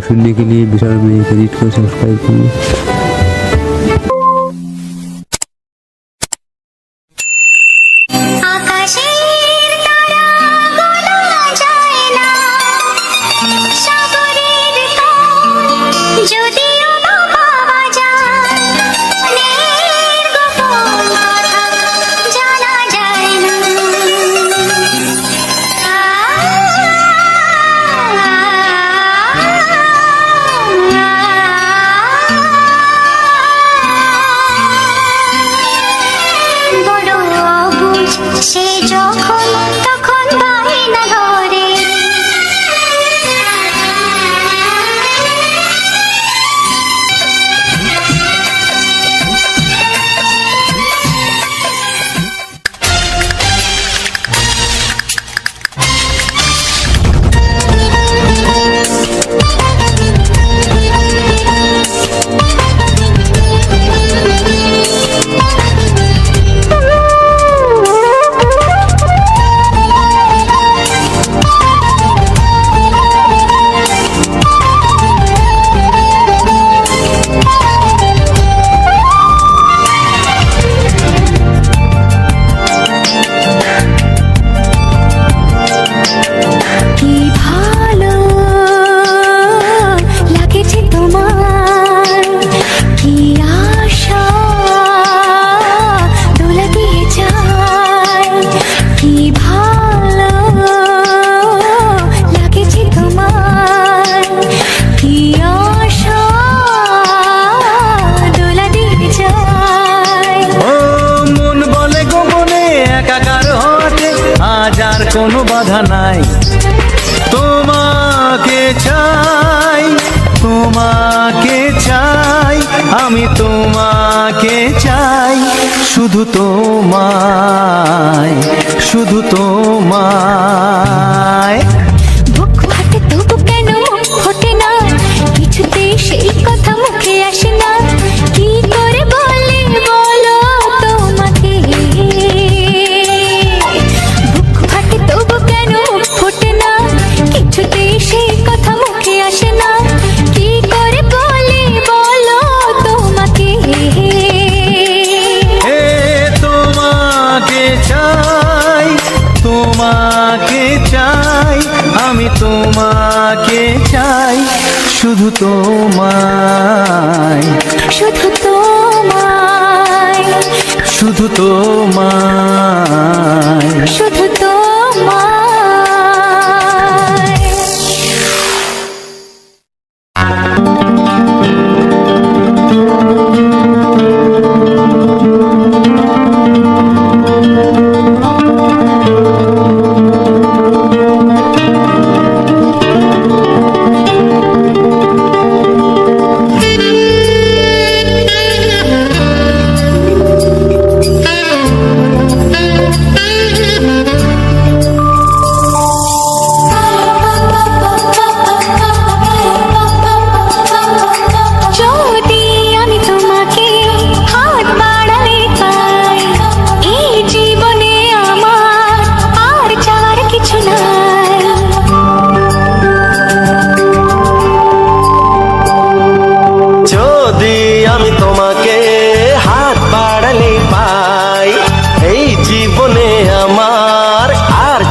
सुनने के लिए विशाल मेरे क्रेडिट को सब्सक्राइब कीजिए। কোনো বাধা নাই, তোমাকে চাই, তোমাকে চাই, আমি তোমাকে চাই, শুধু তোমায়, শুধু তোমায়। বুক ফাটে তবু কেন ফোটে না, কিছুতেই সেই কথা মুখে আসে না, কি করে বলি বলো তোমাকে। বুক ফাটে তবু কেন ফোটে না, কিছুতেই সেই কথা মুখে আসে না, কি করে বলি বলো তোমাকে। তোমাকে চাই, তোমাকে চাই, আমি তোমাকে চাই, শুধু তোমায়, শুধু তোমায়, শুধু তোমায়, শুধু তোমায়।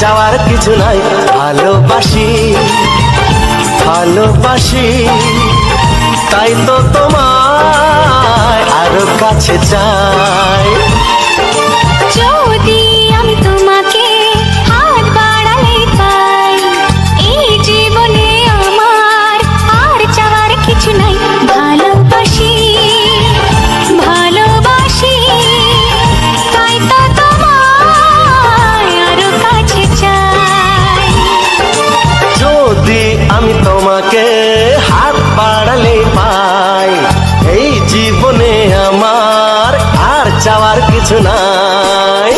চাওয়ার কিছু নাই, ভালোবাসি, ভালোবাসি, তাই তো তোমায় আরো কাছে চাই। যদি আমি তোমাকে হাত বাড়ালে পাই, এই জীবনে আমার আর চাওয়ার কিছু নাই, ভালোবাসি, ভালোবাসি, তাই তো তোমায় আরো কাছে চাই। যদি আমি তোমাকে হাত বাড়ালে পাই, এই জীবনে আমার আর চাওয়ার কিছু নাই।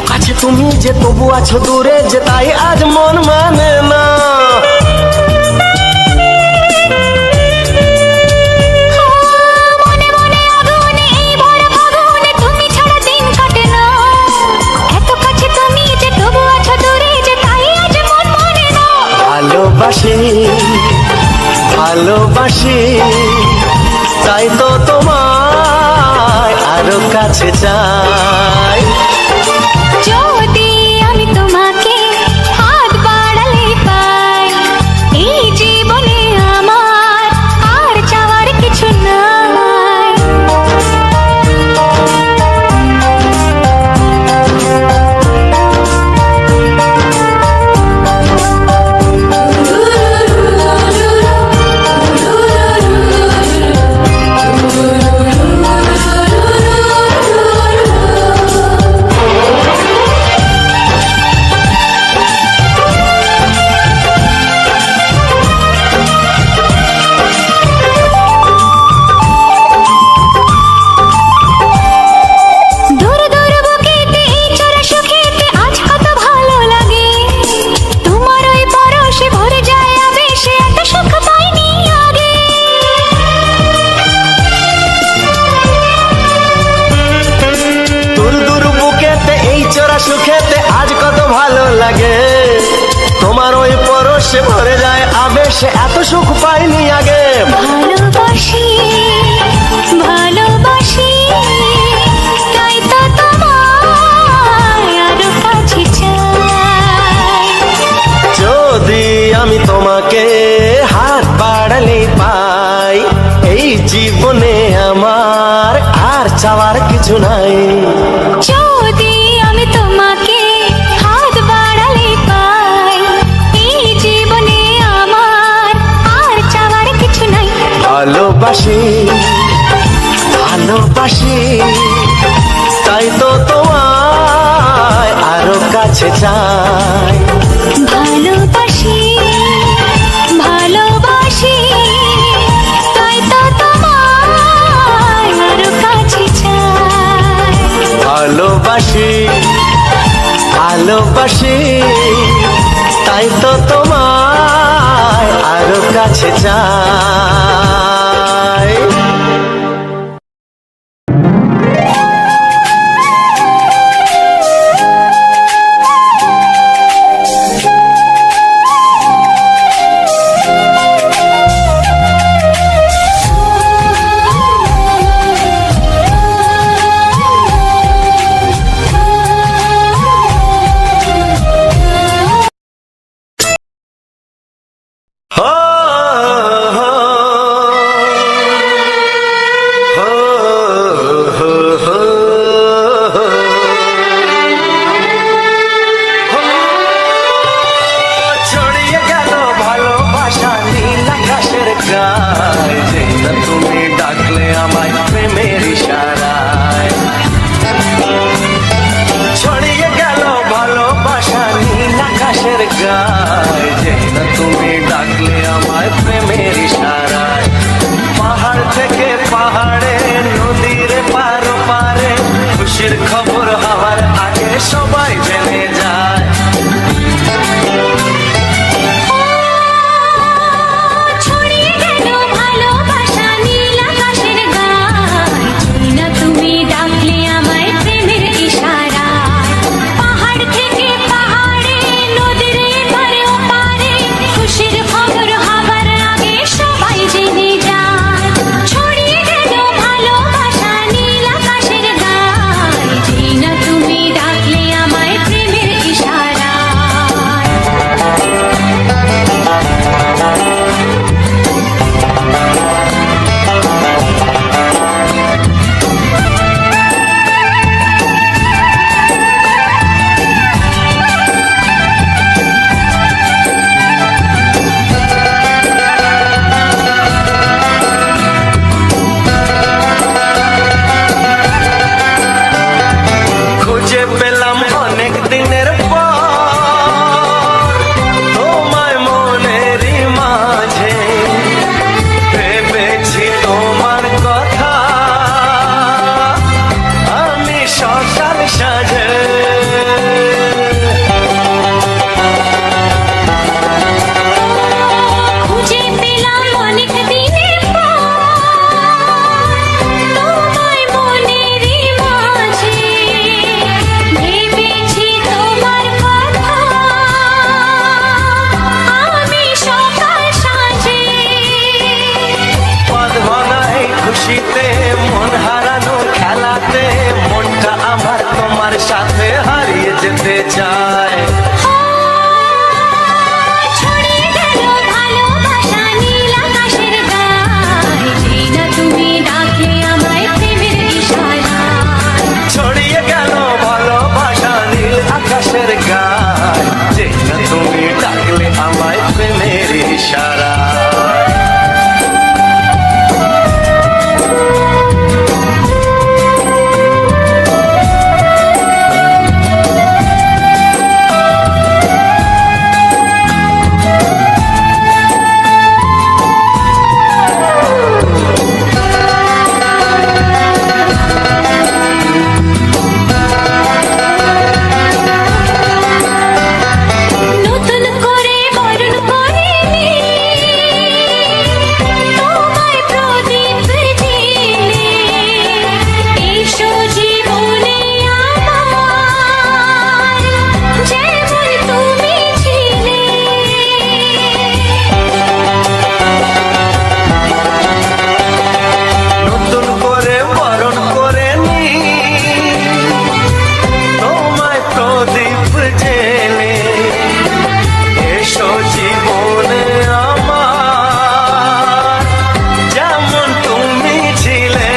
কাছে তুমি যে তবু আছো দূরে, যে তাই আজ মন মানে না। মনে মনে আগুনে এই ভরা ফাগুনে তুমি ছাড়া দিন কাটে না। এত কাছে তুমি যে তবু আছো দূরে, যে তাই আজ মন মানে না। ভালোবাসি ভালোবাসি তাই তো তোমায় আরো কাছে চাই। যদি আমি তোমাকে হাত বাড়ালে পাই, এই জীবনে আমার আর চাওয়ার কিছু নাই। দূর দূর বুকেতে এই চড়া সুখেতে আজ কত ভালো লাগে। তোমার ওই পরশে ভরে যায় আবেশে, এত সুখ পাইনি আগে। দূর দূর বুকেতে এই চোরা সুখেতে আজ কত ভালো লাগে। তোমার ওই পরশে ভরে যায় আবেশে, এত সুখ পাইনি আগে। ভালোবাসি ভালোবাসি তাই তো তোমায় আরো কাছে চাই। যদি আমি তোমাকে হাত বাড়ালে পাই, এই জীবনে আমার আর চাওয়ার কিছু নাই। যদি আমি তোমাকে হাত বাড়ালে পাই, এই জীবনে আমার আর চাওয়ার কিছু নাই। ভালোবাসি ভালোবাসি তাই তো তোমায় আরো কাছে চাই। ভালোবাসি ভালোবাসি তাই তো তোমায় আরো কাছে চাই। ভালোবাসি ভালোবাসি তাই তো তোমায় আরো কাছে চাই। হো হো হো হো হো ছড়িয়ে গেল ভালোবাসা নীল আকাশের গায়ে, যেই না তুমি ডাকলে আমায় প্রেমের ইশারায়। ছড়িয়ে গেল ভালোবাসা নীল আকাশের গায়ে, যেই না তুমি ডাকলে আমায় প্রেমের ইশারায়। পাহাড় থেকে পাহাড়ে নদীর পার পারে, খুশির খবর হওয়ার আগে সবাই জেনে যায়। ছড়িয়ে গেল ভালোবাসা নীল আকাশের গায়ে, যেই না তুমি ডাকলে আমায় প্রেমের ইশারায়। পাহাড় থেকে পাহাড়ে নদীর এপারে ওপারে, খুশির খবর হবার আগে সবাই জেনে যায়। ছড়িয়ে গেল ভালোবাসা নীল আকাশের গায়ে, যেই না তুমি ডাকলে আমায় চায়। ছড়িয়ে গেল ভালোবাসা নীল আকাশের গায়ে, যেই না তুমি ডাকলে আমায় প্রেমের ইশারায়। ছড়িয়ে গেল ভালোবাসা নীল আকাশের গায়, যে না তুমি ডাকলে আমায় প্রেমের ইশারা। নতুন করে বরণ করিনি তোমায় প্রদীপ জেলে, এসো জীবনে আমার যেমন তুমি ছিলে। নতুন করে বরণ করে নি তোমায় প্রদীপ জেলে, এসো জীবনে আমার যেমন তুমি ছিলে।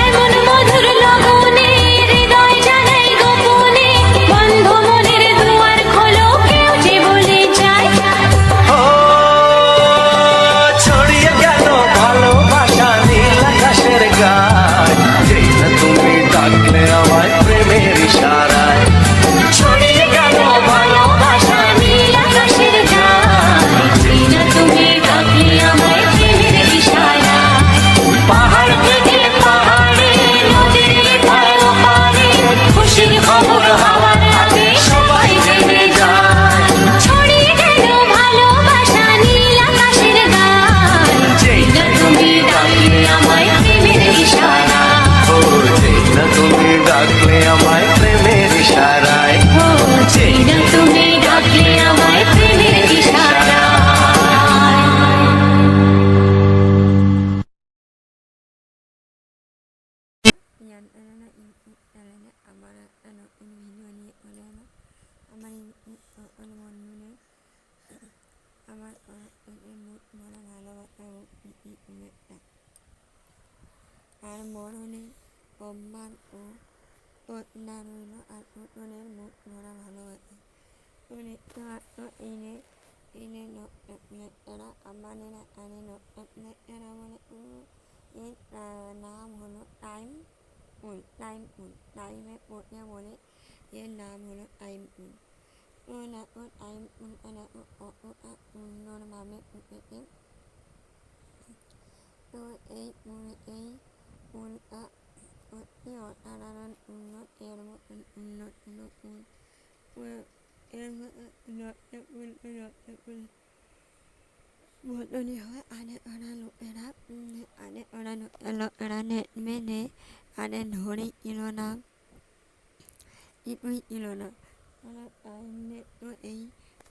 এমন মধুর লগনে হৃদয় জানাই গোপনে, বন্ধ মনের দুয়ার খোলো, কেউ যে বলে যায়। ও ছড়িয়ে গেল ভালোবাসা নীল আকাশের গায়, যেই না তুমি ডাকলে আমায় প্রেমের ইশারায়। ছড়িয়ে গেল ভালোবাসা নীল আকাশের গায়ে, যেই না তুমি ডাকলে আমায় প্রেমের ইশারায়। পাহাড় থেকে পাহাড়ে নদীর ধারে ওপারে খুশির খবর হওয়ার আগে সবাই জেনে যায়। ছড়িয়ে গেল ভালোবাসা নীল আকাশের গায়ে, যেই না তুমি ডাকলে আমায় প্রেমের ইশারায়। ও যেই না তুমি ডাকলে আমায় প্রেমের ইশারায়। ও যেই না তুমি ডাকলে আমায় প্রেমের ইশারায়। Yan ano na ano na amara ano inwini ano na amari ano mo na আমার মনে ভালোবাসা আর মরণে অম্মান ও না রইল আর উঠোনের মুখ ধরা ভালোবাসে উনি এনে এনে এরা আমানেরা আনে এরা বলে এর নাম হলো টাইম টাইমে পড়তে বলে এর নাম হলো টাইম টাইম মামে উঠেছে তো এই অতি অসাধারণ উন্নত এর মতন উন্নত এর বদলি হয় আনে ওরা লোকেরা লোকেরা মেনে আনে ধরে এলো না কিছুই এলো না ওরা টাইমে তো এই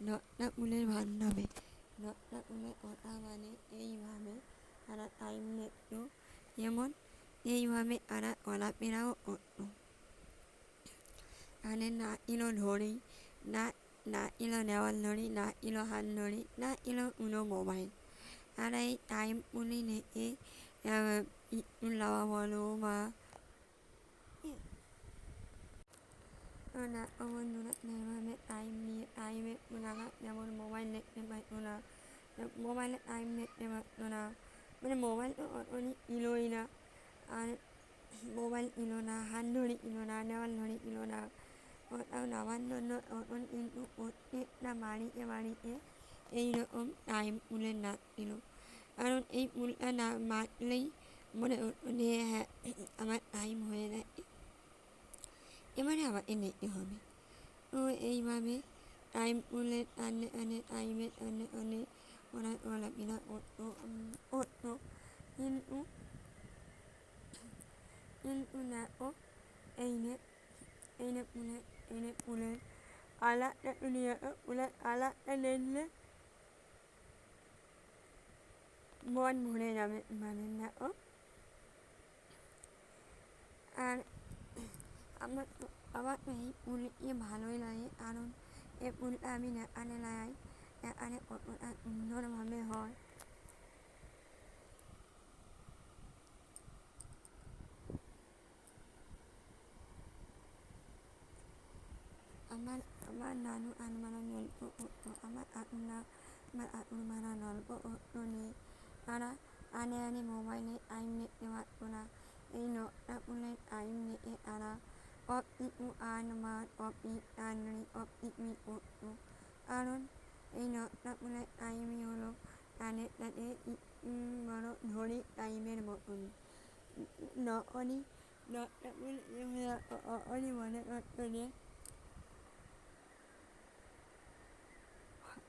নটা উলের বান্ধবে নটা উলের কথা মানে এইভাবে তারা টাইম নেট যেমন এইভাবে তারা চলাফেরাও করতো আনে না এলো ধরি না এলো দেওয়াল ধরি না এলো হাত ধরি না এলো কোনো মোবাইল আর এই টাইম উনি নেটে লাওয়া বলো বা না বন্ধুরা যেভাবে টাইম নিয়ে টাইমে ওনারা যেমন মোবাইল দেখতে পাইতো না মোবাইলে টাইম দেখতে পারতো না মানে মোবাইল তো অতনি ইলোই না আর মোবাইল ইলো না হাত ধরি ইলো না দেওয়াল ধরি ইলো না ওটাও নামার জন্য তখন কিন্তু প্রত্যেকটা বাড়িতে এইরকম টাইম উলের নাচ ছিল কারণ এই উলটা না মারলেই মনে যে হ্যাঁ আমার টাইম হয়ে গেছে এবারে আমাকে নিতে হবে তো এইভাবে টাইম উলের টাইমে ওরা চলাফেরা করতো কিন্তু দেখো এই ফুলের আলাদা ফুলের আলাদা দেখলে মন ভরে যাবে মানে দেখো আর আমার আমার এই ফুলটি ভালোই লাগে কারণ এই ফুলটা আমি নেকানে লাগাই নেকানে কতটা সুন্দরভাবে হয়। আমার আমার নানু আনমারা গল্প করতো আমার আত্মমারা গল্প করতো নেই তারা আনে মোবাইলে টাইম দেখতে পারতো না এই নটা ফুলের টাইম দেখে তারা সব কিছু আনমার অফিস রান্নারি সব কিছুই করতো কারণ এই নটা ফুলের টাইমই হলো তাদের কাছে বড় ঘড়ি টাইমের মতন নখনই নটা ফুল অখনই মনে করতো যে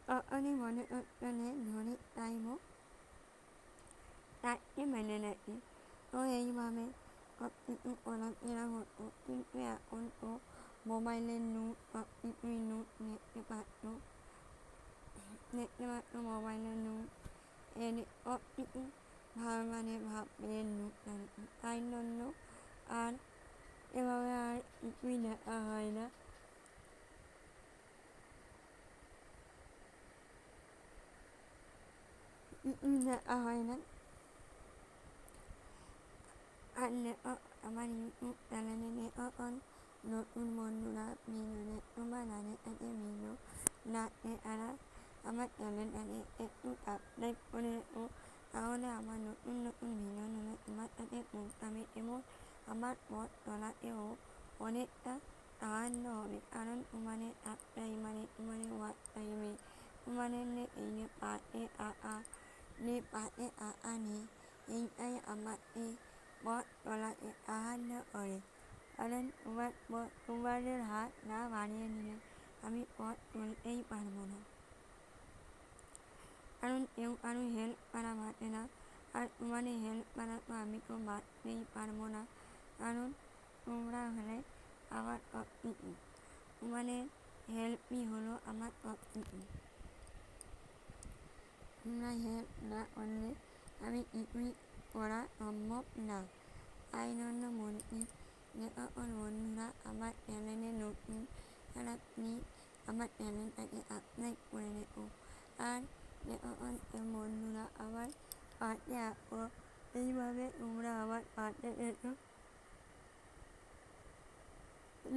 অখনই মনে করতো যে ঘড়ির টাইমও তাকে মেনে নেয় তো এইভাবে সব কিছু চলাফেরা হতো কিন্তু এখন তো মোবাইলের নোট সব কিছুই নোট দেখতে পাচ্ছ মোবাইলের নোট সব কিছু ভাবের নোট তাই জন্য আর এভাবে আর কিছুই দেখা হয় না। দেখা হয় না আর আমার ইউটিউব চ্যানেলে এখন নতুন বন্ধুরা ভিডিও দেখতো বা তাদের কাছে ভিডিও রাখতে তারা আমার চ্যানেলটাকে একটু সাবস্ক্রাইব করে রেখো তাহলে আমার নতুন নতুন ভিডিওগুলো তোমার কাছে পৌঁছাবে এবং আমার পথ চলাতেও অনেকটা সাহায্য হবে কারণ তোমাদের সাবস্ক্রাইবারে তোমাদের ওয়াচ টাইমে তোমাদের এই যে পাশে আঁকা নেই এইটাই আমাকে পথ চলাতে সাহায্য করে কারণ তোমাদের হাত না বাড়িয়ে দিলে আমি পথ চলতেই পারবো না কারণ কেউ কারো হেল্প করা বাঁচে না আর তোমাদের হেল্প করা তো আমি তো বাঁচতেই পারবো না কারণ তোমরা হলে আমার সব কিছু তোমাদের হেল্পই হলো আমার সব কিছু তোমরা হেল্প না করলে আমি কিছুই করা সম্ভব না তাই জন্য বলছি যে সকল বন্ধুরা আমার চ্যানেলে নতুন তারা প্লিজ আমার চ্যানেলটাকে সাবস্ক্রাইব করে রেখো আর যে সকল বন্ধুরা আমার পাশে আসো এইভাবে তোমরা আমার পাশে এসো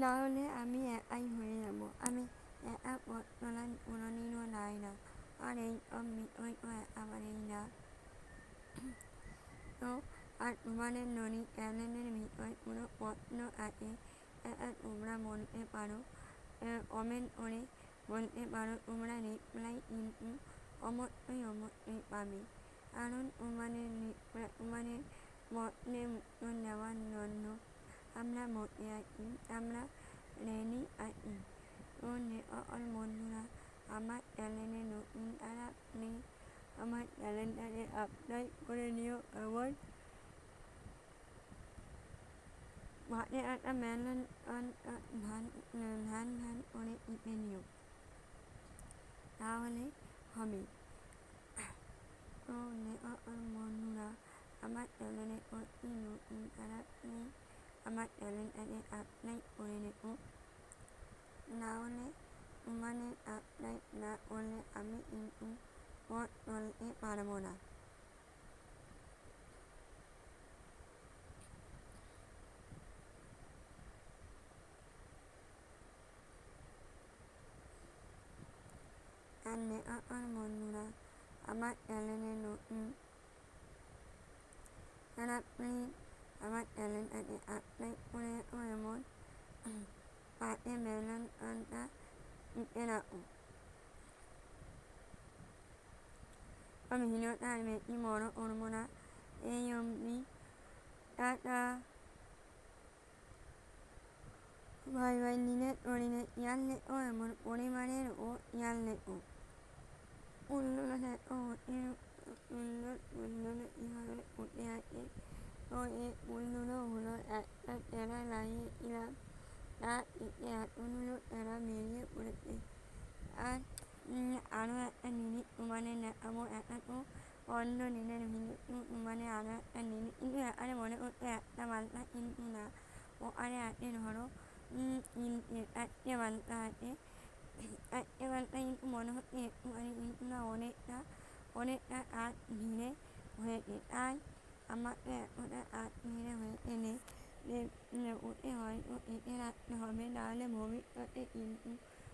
নাহলে আমি একাই হয়ে যাবো আমি একা পথ চলার কোনোদিনও নাই না আর এই সব বিষয় তো একেবারেই না তো আর তোমাদের যদি চ্যানেলের বিষয় কোনো প্রশ্ন আছে তোমরা বলতে পারো কমেন্ট করে বলতে পারো তোমরা রিপ্লাই কিন্তু অবশ্যই পাবে কারণ তোমাদের প্রশ্নের উত্তর দেওয়ার জন্য আমরা বসে আছি আমরা রেডি আছি তো যে সকল বন্ধুরা আমার চ্যানেলে নতুন তারা প্লিজ আমার চ্যানেলটাকে সাবস্ক্রাইব করে নিও এবং পাশে একটা বেল ধান করে টিপে নিও তাহলে হবে তো যে সকল বন্ধুরা আমার চ্যানেলে অতি নতুন তারা প্লিজ আমার চ্যানেলটাকে সাবস্ক্রাইব করে রেখো নাহলে তোমাদের সাবস্ক্রাইব না করলে আমি কিন্তু পথ চলতে পারবো না আর যে সকল বন্ধুরা আমার চ্যানেলে নতুন তারা প্লিজ আমার চ্যানেলটাকে সাবস্ক্রাইব করে রেখো এবং পাশে বেল আইকনটা টিপে রাখো আমি ভিডিওটা আর বেশি বড় করবো না এই অবধি টাটা ভাই নিজের শরীরে খেয়াল রেখো এবং পরিবারেরও খেয়াল রেখো ফুলগুলো দেখো সুন্দর ফুলগুলো কীভাবে ফুটে আছে তো এই ফুলগুলো হলো একটা চারা লাগিয়েছিলাম তার থেকে এতগুলো চারা বেরিয়ে পড়েছে আর আরও একটা জিনিস তোমাদের দেখাবো একটা তো অন্য দিনের ভিডিও তোমাদের আরও একটা জিনিস কিন্তু এখানে মনে করতে একটা মালটা কিন্তু না ওখানে আছে ধরো আজকে মানটা আছে আজকে মানটা কিন্তু মনে হচ্ছে একটুখানি কিন্তু না অনেকটা আজ ঘিরে হয়েছে তাই আমাকে এতটা আজ ঘিরে হয়েছে ওতে হয়তো এঁকে রাখতে হবে নাহলে ভবিষ্যতে কিন্তু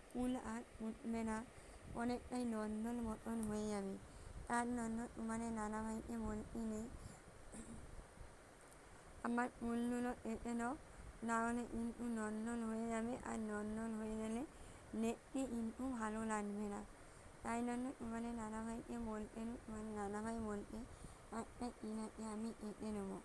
ফুল আর ফুটবে না অনেকটাই নন্দন মতন হয়ে যাবে তার জন্য তোমাদের দাদাভাইকে বলতে নেই আমার ফুলগুলো এঁকে দাও নাহলে কিন্তু নন্দন হয়ে যাবে আর নন্দন হয়ে গেলে দেখতে কিন্তু ভালো লাগবে না তাই জন্য তোমাদের দাদাভাইকে বলতে তোমাদের দাদাভাই বলতে একটা কিনাকে আমি এঁকে নেবো